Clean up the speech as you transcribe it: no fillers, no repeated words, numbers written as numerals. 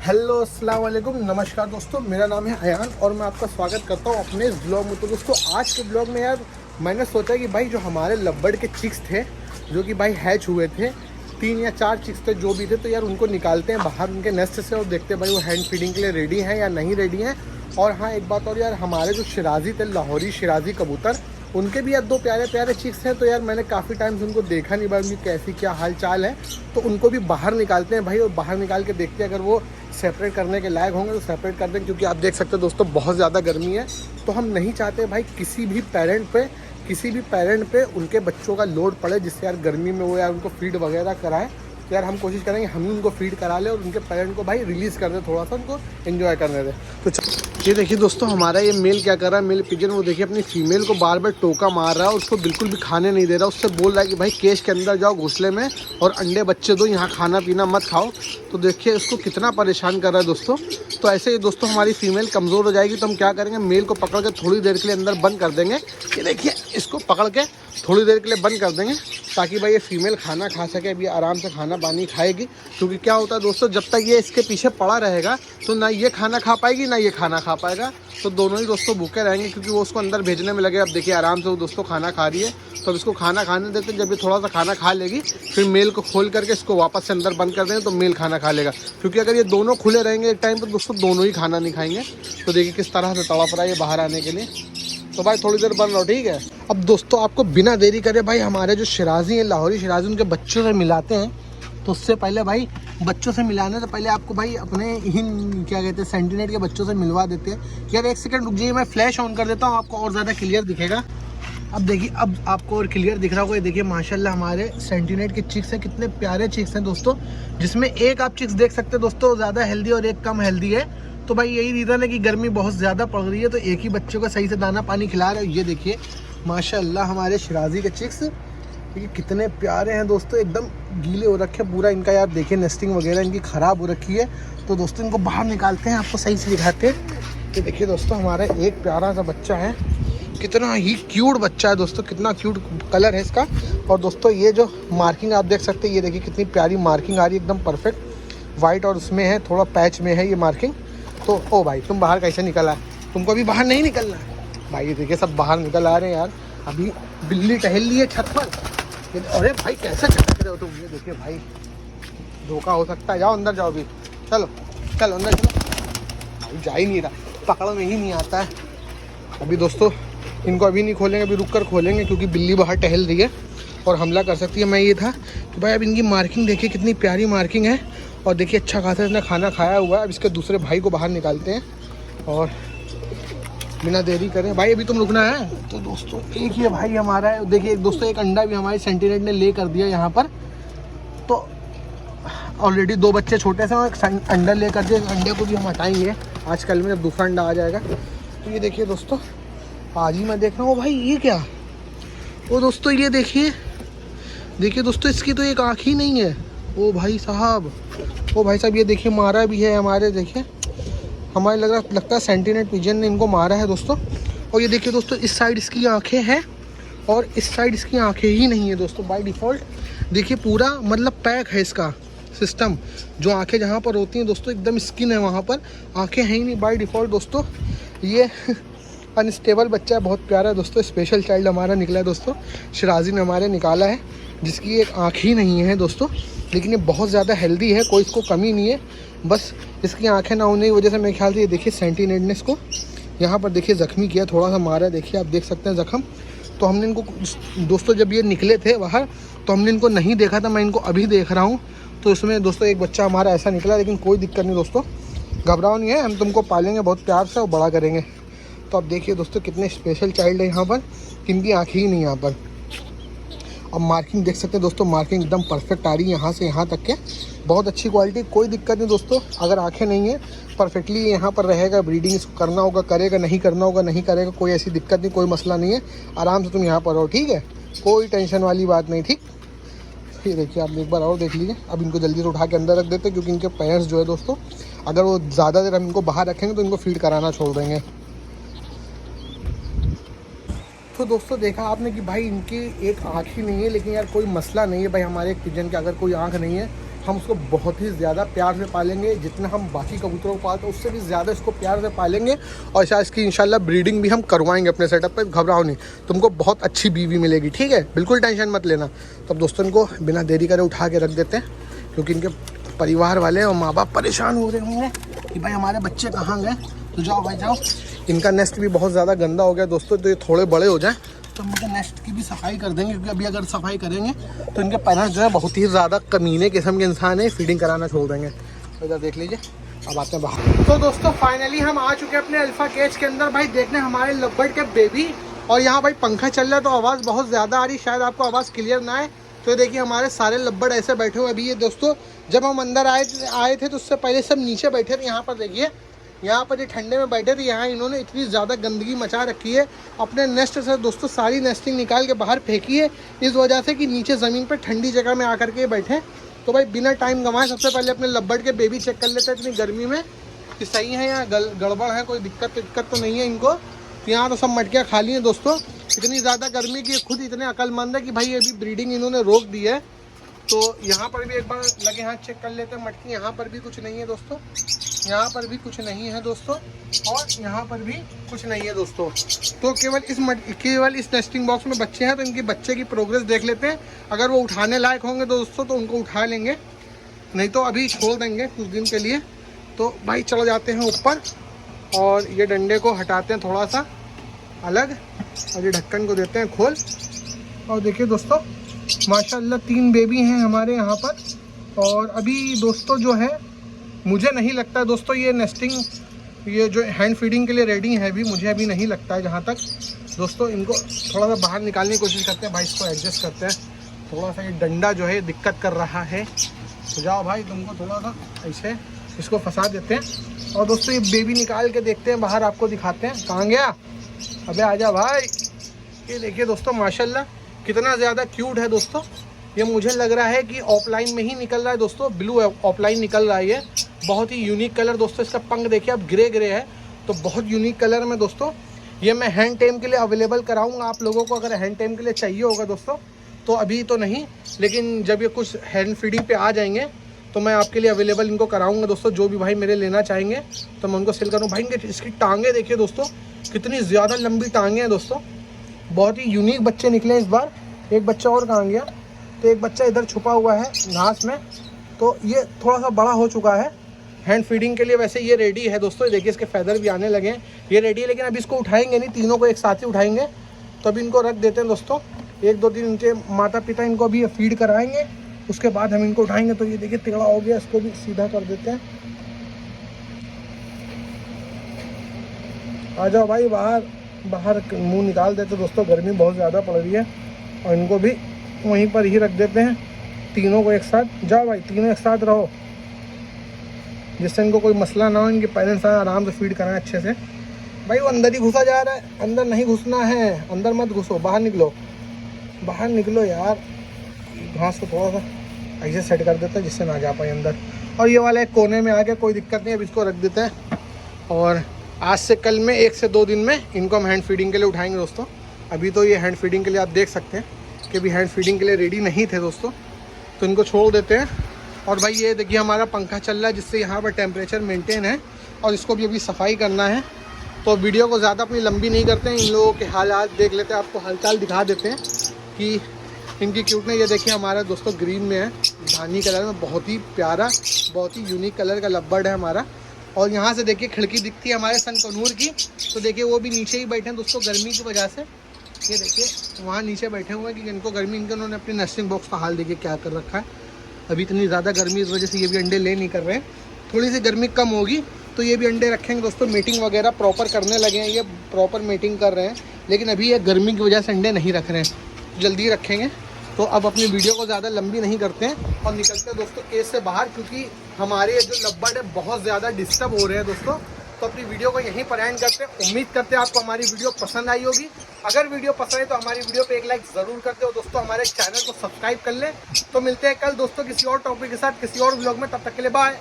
Hello अस्सलाम वालेकुम, नमस्कार दोस्तों। मेरा नाम है अयान और मैं आपका स्वागत करता हूँ अपने इस ब्लॉग में। तो दोस्तों आज के ब्लॉग में यार मैंने सोचा कि भाई जो हमारे लव्बर्ड के चिक्स थे जो कि भाई हैच हुए थे, 3 या 4 चिक्स थे जो भी थे, तो यार उनको निकालते हैं बाहर उनके नेस्ट से और देखते हैं भाई वो हैंड फीडिंग के लिए रेडी हैं या नहीं रेडी हैं। और हाँ, एक बात और यार, हमारे जो शिराजी थे, लाहौरी शिराजी कबूतर, उनके भी यार 2 प्यारे प्यारे चिक्स हैं। तो यार मैंने काफ़ी टाइम से उनको देखा नहीं भाई, उनकी कैसी क्या हाल चाल है। तो उनको भी बाहर निकालते हैं भाई और बाहर निकाल के देखते हैं अगर वो सेपरेट करने के लायक होंगे तो सेपरेट कर दें। क्योंकि आप देख सकते हो दोस्तों बहुत ज़्यादा गर्मी है, तो हम नहीं चाहते भाई किसी भी पेरेंट पे उनके बच्चों का लोड पड़े, जिससे यार गर्मी में वो यार उनको फीड वगैरह कराए। तो यार हम कोशिश करेंगे हम ही उनको फीड करा ले और उनके पेरेंट को भाई रिलीज़ कर दे, थोड़ा सा उनको एंजॉय करने दे। तो ये देखिए दोस्तों, हमारा ये मेल क्या कर रहा है, मेल पिजन, वो देखिए अपनी फीमेल को बार बार टोका मार रहा है और उसको बिल्कुल भी खाने नहीं दे रहा। उससे बोल रहा है कि भाई केज के अंदर जाओ घोंसले में और अंडे बच्चे दो, यहाँ खाना पीना मत खाओ। तो देखिए इसको कितना परेशान कर रहा है दोस्तों। तो ऐसे ही दोस्तों हमारी फीमेल कमज़ोर हो जाएगी तो हम क्या करेंगे, मेल को पकड़ के थोड़ी देर के लिए अंदर बंद कर देंगे। ये देखिए इसको पकड़ के थोड़ी देर के लिए बंद कर देंगे ताकि भाई ये फीमेल खाना खा सके, अभी आराम से खाना पानी खाएगी। क्योंकि क्या होता है दोस्तों, जब तक ये इसके पीछे पड़ा रहेगा तो ना ये खाना खा पाएगी ना ये खाना खा पाएगा, तो दोनों ही दोस्तों भूखे रहेंगे क्योंकि वो उसको अंदर भेजने में लगे। अब देखिए आराम से वो दोस्तों खाना खा रही है, तो अब इसको खाना खाने देते हैं। जब ये थोड़ा सा खाना खा लेगी फिर मेल को खोल करके इसको वापस से अंदर बंद कर देंगे तो मेल खाना खा लेगा। क्योंकि अगर ये दोनों खुले रहेंगे एक टाइम पर दोस्तों दोनों ही खाना नहीं खाएंगे। तो देखिए किस तरह से तड़प रहा है ये बाहर आने के लिए। तो भाई थोड़ी देर बंद रहो, ठीक है। अब दोस्तों आपको बिना देरी करे भाई हमारे जो शिराजी हैं, लाहौरी शिराजी, उनके बच्चों से मिलाते हैं। तो उससे पहले भाई बच्चों से मिलाने से पहले आपको भाई अपने इन क्या कहते हैं सेंटीनेट के बच्चों से मिलवा देते हैं। यार एक सेकंड रुक जाइए, मैं फ्लैश ऑन कर देता हूँ, आपको और ज़्यादा क्लियर दिखेगा। अब देखिए, अब आपको और क्लियर दिख रहा होगा। ये देखिए माशाल्लाह हमारे सेंटीनेट के चिक्स हैं, कितने प्यारे चिक्स हैं दोस्तों। जिसमें एक आप चिक्स देख सकते हैं दोस्तों ज़्यादा हेल्दी और एक कम हेल्दी है। तो भाई यही रीज़न है कि गर्मी बहुत ज़्यादा पड़ रही है, तो एक ही बच्चे को सही से दाना पानी खिला रहे हो। ये देखिए माशाल्लाह हमारे शिराजी के चिक्स, ये कितने प्यारे हैं दोस्तों, एकदम गीले हो रखे पूरा इनका। यार देखिए नेस्टिंग वगैरह इनकी ख़राब हो रखी है। तो दोस्तों इनको बाहर निकालते हैं, आपको सही से दिखाते हैं। ये देखिए दोस्तों हमारा एक प्यारा सा बच्चा है, कितना ही क्यूट बच्चा है दोस्तों, कितना क्यूट कलर है इसका। और दोस्तों ये जो मार्किंग आप देख सकते हैं, ये देखिए कितनी प्यारी मार्किंग आ रही है, एकदम परफेक्ट वाइट और उसमें है थोड़ा पैच में है ये मार्किंग। तो ओ भाई तुम बाहर कैसे निकल आए, तुमको अभी बाहर नहीं निकलना है भाई। ये देखिए सब बाहर निकल आ रहे हैं यार। अभी बिल्ली टहल ली है छत पर। अरे भाई कैसे चटक रहे हो तुम, ये देखिए भाई धोखा हो सकता है। जाओ अंदर जाओ, अभी चलो चलो अंदर चलो। अभी जा ही नहीं रहा, पकड़ में ही नहीं आता है। अभी दोस्तों इनको अभी नहीं खोलेंगे, अभी रुक कर खोलेंगे क्योंकि बिल्ली बाहर टहल रही है और हमला कर सकती है। मैं ये था कि भाई अब इनकी मार्किंग देखिए कितनी प्यारी मार्किंग है। और देखिए अच्छा खासा इसने खाना खाया हुआ है। अब इसके दूसरे भाई को बाहर निकालते हैं और बिना देरी करें भाई, अभी तुम रुकना है। तो दोस्तों एक ही भाई हमारा है, देखिए दोस्तों एक अंडा भी हमारे सेंटीनेट ने ले कर दिया यहाँ पर। तो ऑलरेडी 2 बच्चे छोटे से और एक अंडा ले कर दिया। अंडे को भी हम हटाएंगे आजकल में, जब दूसरा अंडा आ जाएगा। तो ये देखिए दोस्तों आज ही मैं देख रहा हूँ भाई, ये क्या, वो दोस्तों ये देखिए दोस्तों इसकी तो एक आँख ही नहीं है। ओ भाई साहब, ये देखिए मारा भी है हमारे, देखिए हमारे लगता है सेंटीनेट पिजन ने इनको मारा है दोस्तों। और ये देखिए दोस्तों इस साइड इसकी आंखें हैं और इस साइड इसकी आंखें ही नहीं है दोस्तों बाय डिफ़ॉल्ट। देखिए पूरा मतलब पैक है इसका सिस्टम, जो आंखें जहाँ पर होती हैं दोस्तों एकदम स्किन है, वहाँ पर आंखें हैं ही नहीं बाय डिफ़ॉल्ट दोस्तों। ये अनस्टेबल बच्चा है, बहुत प्यारा है दोस्तों। स्पेशल चाइल्ड हमारा निकला है दोस्तों, शिराजी ने हमारे निकाला है, जिसकी एक आँख ही नहीं है दोस्तों। लेकिन ये बहुत ज़्यादा हेल्दी है, कोई इसको कमी नहीं है, बस इसकी आंखें ना होने की वजह से मेरे ख्याल से। ये देखिए सेंटीनेट ने इसको यहाँ पर देखिए ज़ख्मी किया, थोड़ा सा मारा है, देखिए आप देख सकते हैं ज़ख्म। तो हमने इनको दोस्तों जब ये निकले थे बाहर तो हमने इनको नहीं देखा था, मैं इनको अभी देख रहा हूँ। तो इसमें दोस्तों एक बच्चा हमारा ऐसा निकला, लेकिन कोई दिक्कत नहीं दोस्तों, घबराओ नहीं है, हम तुमको पालेंगे बहुत प्यार से और बड़ा करेंगे। तो अब देखिए दोस्तों कितने स्पेशल चाइल्ड है यहाँ पर, किनकी आँखें ही नहीं यहाँ पर। अब मार्किंग देख सकते हैं दोस्तों, मार्किंग एकदम परफेक्ट आ रही है यहाँ से यहाँ तक के, बहुत अच्छी क्वालिटी, कोई दिक्कत नहीं दोस्तों। अगर आंखें नहीं है परफेक्टली यहाँ पर रहेगा, ब्रीडिंग इसको करना होगा करेगा, नहीं करना होगा नहीं करेगा, कोई ऐसी दिक्कत नहीं, कोई मसला नहीं है। आराम से तुम यहाँ पर रहो, ठीक है, कोई टेंशन वाली बात नहीं, ठीक। ये देखिए आप एक बार और देख लीजिए। अब इनको जल्दी से उठा के अंदर रख देते हैं क्योंकि इनके पेरेंट्स जो है दोस्तों, अगर वो ज़्यादा देर हम इनको बाहर रखेंगे तो इनको फीड कराना छोड़ देंगे। तो दोस्तों देखा आपने कि भाई इनकी एक आँख ही नहीं है, लेकिन यार कोई मसला नहीं है भाई। हमारे एक पिजन के अगर कोई आँख नहीं है हम उसको बहुत ही ज़्यादा प्यार से पालेंगे। जितना हम बाकी कबूतरों को पालते हैं उससे भी ज़्यादा इसको प्यार से पालेंगे और शायद इसकी इंशाल्लाह ब्रीडिंग भी हम करवाएंगे अपने सेटअप पे। घबराओ नहीं, तुमको बहुत अच्छी बीवी मिलेगी, ठीक है, बिल्कुल टेंशन मत लेना। तो अब दोस्तों इनको बिना देरी करे उठा के रख देते हैं, क्योंकि इनके परिवार वाले और माँ बाप परेशान हो रहे होंगे कि भाई हमारे बच्चे कहाँ गए। तो जाओ भाई जाओ। इनका नेस्ट भी बहुत ज़्यादा गंदा हो गया दोस्तों, तो ये थोड़े बड़े हो जाएँ तो हम इनके नेस्ट की भी सफाई कर देंगे, क्योंकि अभी अगर सफाई करेंगे तो इनके पेरेंट्स जो है बहुत ही ज़्यादा कमीने किस्म के इंसान है, फीडिंग कराना छोड़ देंगे। तो इधर देख लीजिए, अब आते हैं बाहर। तो दोस्तों फाइनली हम आ चुके हैं अपने अल्फा केज के अंदर भाई, देखने हमारे लवबर्ड के बेबी। और यहाँ भाई पंखा चल रहा है तो आवाज़ बहुत ज़्यादा आ रही, शायद आपको आवाज़ क्लियर ना आए। तो देखिए हमारे सारे लवबर्ड ऐसे बैठे हुए अभी। ये दोस्तों जब हम अंदर आए थे तो उससे पहले सब नीचे बैठे थे। यहाँ पर देखिए, यहाँ पर ये ठंडे में बैठे थे। यहाँ इन्होंने इतनी ज़्यादा गंदगी मचा रखी है अपने नेस्ट से दोस्तों, सारी नेस्टिंग निकाल के बाहर फेंकी है, इस वजह से कि नीचे ज़मीन पर ठंडी जगह में आकर के बैठे। तो भाई बिना टाइम गंवाए सबसे पहले अपने लवबर्ड के बेबी चेक कर लेते हैं इतनी गर्मी में कि सही है या गड़बड़ है, कोई दिक्कत तो नहीं है इनको। यहाँ तो सब मटकियाँ खाली हैं दोस्तों, इतनी ज़्यादा गर्मी की खुद इतने अक्लमंद है कि भाई अभी ब्रीडिंग इन्होंने रोक दी है। तो यहाँ पर भी एक बार लगे हाथ चेक कर लेते हैं मटकी। यहाँ पर भी कुछ नहीं है दोस्तों, यहाँ पर भी कुछ नहीं है दोस्तों, और यहाँ पर भी कुछ नहीं है दोस्तों। तो केवल इस नेस्टिंग बॉक्स में बच्चे हैं, तो इनके बच्चे की प्रोग्रेस देख लेते हैं। अगर वो उठाने लायक होंगे दोस्तों तो उनको उठा लेंगे, नहीं तो अभी छोड़ देंगे कुछ दिन के लिए। तो भाई चले जाते हैं ऊपर और ये डंडे को हटाते हैं थोड़ा सा अलग, और ये ढक्कन को देते हैं खोल। और देखिए दोस्तों माशाल्लाह 3 बेबी हैं हमारे यहाँ पर। और अभी दोस्तों जो है मुझे नहीं लगता दोस्तों ये नेस्टिंग, ये जो हैंड फीडिंग के लिए रेडी है अभी, मुझे अभी नहीं लगता है। जहाँ तक दोस्तों इनको थोड़ा सा बाहर निकालने की कोशिश करते हैं भाई, इसको एडजस्ट करते हैं थोड़ा सा। ये डंडा जो है दिक्कत कर रहा है। तो जाओ भाई, तुमको थोड़ा सा ऐसे इसको फंसा देते हैं। और दोस्तों ये बेबी निकाल के देखते हैं बाहर, आपको दिखाते हैं। कहाँ गया? अबे आजा भाई। ये देखिए दोस्तों माशाल्लाह कितना ज़्यादा क्यूट है दोस्तों। ये मुझे लग रहा है कि ऑफलाइन में ही निकल रहा है दोस्तों, ब्लू ऑफलाइन निकल रहा है। ये बहुत ही यूनिक कलर दोस्तों, इसका पंख देखिए आप, ग्रे है, तो बहुत यूनिक कलर में दोस्तों। ये मैं हैंड टेम के लिए अवेलेबल कराऊंगा आप लोगों को, अगर हैंड टेम के लिए चाहिए होगा दोस्तों। तो अभी तो नहीं, लेकिन जब ये कुछ हैंड फीडिंग पे आ जाएंगे तो मैं आपके लिए अवेलेबल इनको कराऊंगा दोस्तों। जो भी भाई मेरे लेना चाहेंगे तो मैं उनको सेल करूँ। भाई इसकी टांगे देखिए दोस्तों, कितनी ज़्यादा लंबी टांगे हैं दोस्तों। बहुत ही यूनिक बच्चे निकले इस बार। एक बच्चा और कहाँ गया? तो एक बच्चा इधर छुपा हुआ है घास में, तो ये थोड़ा सा बड़ा हो चुका है हैंड फीडिंग के लिए। वैसे ये रेडी है दोस्तों, देखिए इसके फैदर भी आने लगे हैं, ये रेडी है। लेकिन अभी इसको उठाएंगे नहीं, तीनों को एक साथ ही उठाएंगे। तो अभी इनको रख देते हैं दोस्तों, 1-2 दिन इनके माता पिता इनको अभी फीड कराएंगे, उसके बाद हम इनको उठाएंगे। तो ये देखिए तिगड़ा हो गया, इसको भी सीधा कर देते हैं। आ जाओ भाई बाहर मुंह निकाल देते दोस्तों, गर्मी बहुत ज़्यादा पड़ रही है। और इनको भी वहीं पर ही रख देते हैं, तीनों को एक साथ। जाओ भाई, तीनों एक साथ रहो, जिससे इनको कोई मसला ना हो, इनके पेरेंट्स आराम से फीड कराएं अच्छे से। भाई वो अंदर ही घुसा जा रहा है, अंदर नहीं घुसना है, अंदर मत घुसो, बाहर निकलो यार। घास को थोड़ा सा ऐसे सेट कर देते हैं जिससे ना जा पाए अंदर। और ये वाला एक कोने में आ गया, कोई दिक्कत नहीं, अब इसको रख देते हैं। और आज से कल में 1 से 2 दिन में इनको हम हैंड फीडिंग के लिए उठाएंगे दोस्तों। अभी तो ये हैंड फीडिंग के लिए आप देख सकते हैं कि अभी हैंड फीडिंग के लिए रेडी नहीं थे दोस्तों, तो इनको छोड़ देते हैं। और भाई ये देखिए हमारा पंखा चल रहा है, जिससे यहाँ पर टेम्परेचर मेंटेन है, और इसको भी अभी सफाई करना है। तो वीडियो को ज़्यादा अपनी लंबी नहीं करते हैं, इन लोगों के हालात देख लेते हैं, आपको हालचाल दिखा देते हैं कि इनकी क्यूटनेस। ये देखिए हमारा दोस्तों ग्रीन में है, धानी कलर में, बहुत ही प्यारा, बहुत ही यूनिक कलर का लवबर्ड है हमारा। और यहाँ से देखिए खिड़की दिखती है हमारे सनकनूर की, तो देखिए वो भी नीचे ही बैठे हैं दोस्तों गर्मी की वजह से। ये देखिए वहाँ नीचे बैठे हुए हैं कि इनको गर्मी, इनके उन्होंने अपने नेस्टिंग बॉक्स का हाल देखिए क्या कर रखा है। अभी इतनी ज़्यादा गर्मी इस वजह से ये भी अंडे ले नहीं कर रहे हैं। थोड़ी सी गर्मी कम होगी तो ये भी अंडे रखेंगे दोस्तों। मीटिंग वगैरह प्रॉपर करने लगे हैं, ये प्रॉपर मीटिंग कर रहे हैं, लेकिन अभी ये गर्मी की वजह से अंडे नहीं रख रहे हैं, जल्दी रखेंगे। तो अब अपनी वीडियो को ज़्यादा लंबी नहीं करते हैं और निकलते हैं दोस्तों केस से बाहर, क्योंकि हमारे जो लवबर्ड है बहुत ज़्यादा डिस्टर्ब हो रहे हैं दोस्तों। तो अपनी वीडियो को यहीं पर एंड करते हैं। उम्मीद करते हैं आपको हमारी वीडियो पसंद आई होगी। अगर वीडियो पसंद है तो हमारी वीडियो पे एक लाइक ज़रूर करते हो दोस्तों, हमारे चैनल को सब्सक्राइब कर लें। तो मिलते हैं कल दोस्तों किसी और टॉपिक के साथ, किसी और व्लॉग में, तब तक के लिए बाय।